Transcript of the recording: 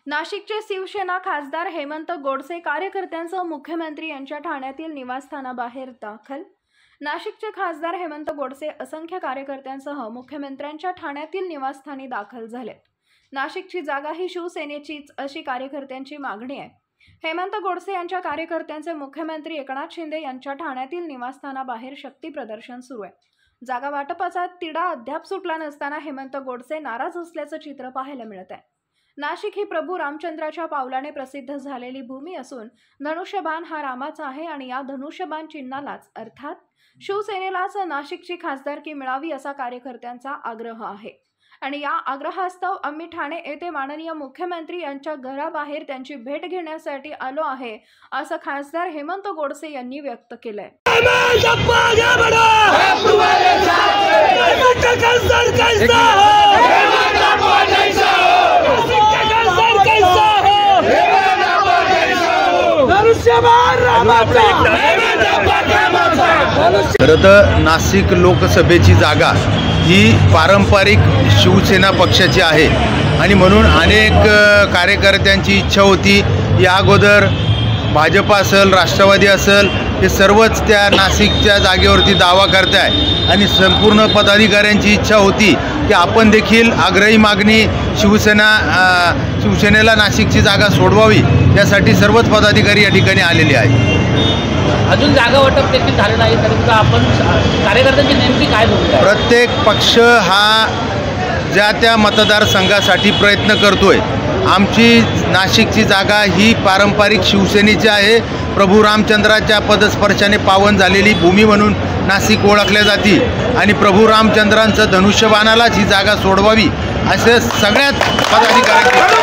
नाशिकचे शिवसेना खासदार हेमंत गोडसे कार्यकर्त्यांसह मुख्यमंत्री यांच्या ठाण्यातील निवासस्थानाबाहेर दाखल। नाशिकचे खासदार हेमंत गोडसे असंख्य कार्यकर्त्यांसह मुख्यमंत्र्यांच्या ठाण्यातील निवासस्थानी दाखल झाले। नाशिकची जागा ही शिवसेनेचीच अशी कार्यकर्त्यांची मागणी आहे। हेमंत गोडसे यांच्या कार्यकर्त्यांचे मुख्यमंत्री एकनाथ शिंदे यांच्या ठाण्यातील निवासस्थानाबाहेर शक्ती प्रदर्शन सुरू आहे। जागा वाटपाचा तिढा अद्याप सुटला नसताना हेमंत गोडसे नाराज असल्याचं चित्र पाहायला मिळत आहे। नाशिक ही प्रभू रामचंद्राच्या पावलाने प्रसिद्ध झालेली भूमी असून धनुष्यबाण हा रामाचा आहे आणि या धनुष्यबाण चिन्हालाच अर्थात शिवसेनेलाच नाशिकची खासदारकी मिळावी असा कार्यकर्त्यांचा आग्रह आहे आणि या आग्रहास्तव आम्ही ठाणे येथे माननीय मुख्यमंत्री यांच्या घराबाहेर त्यांची भेट घेण्यासाठी आलो आहे असं खासदार हेमंत गोडसे यांनी व्यक्त केलंय। खरं तर नाशिक लोकसभेची जागा ही पारंपरिक शिवसेना पक्षाची आहे आणि म्हणून अनेक कार्यकर्त्यांची इच्छा होती। या अगोदर भाजप असेल, राष्ट्रवादी असेल, हे सर्वच त्या नाशिकच्या जागेवरती दावा करत आहे आणि संपूर्ण पदाधिकाऱ्यांची इच्छा होती की आपण देखील आग्रही मागणी शिवसेनेला नाशिकची जागा सोडवावी, यासाठी सर्वच पदाधिकारी या ठिकाणी आलेले आहेत। अजून जागा वाटप देखील झालं नाही तरी आपण कार्यकर्त्यांची नेमकी काय भूमिका? प्रत्येक पक्ष हा ज्या त्या मतदारसंघासाठी प्रयत्न करतोय। आमची नाशिकची जागा ही पारंपरिक शिवसेनेची आहे। प्रभू रामचंद्राच्या पदस्पर्शाने पावन झालेली भूमी म्हणून नाशिक ओळखल्या जाते आणि प्रभू रामचंद्रांचं धनुष्यबाणालाच ही जागा सोडवावी असे सगळ्यात पदाधिकाऱ्यांची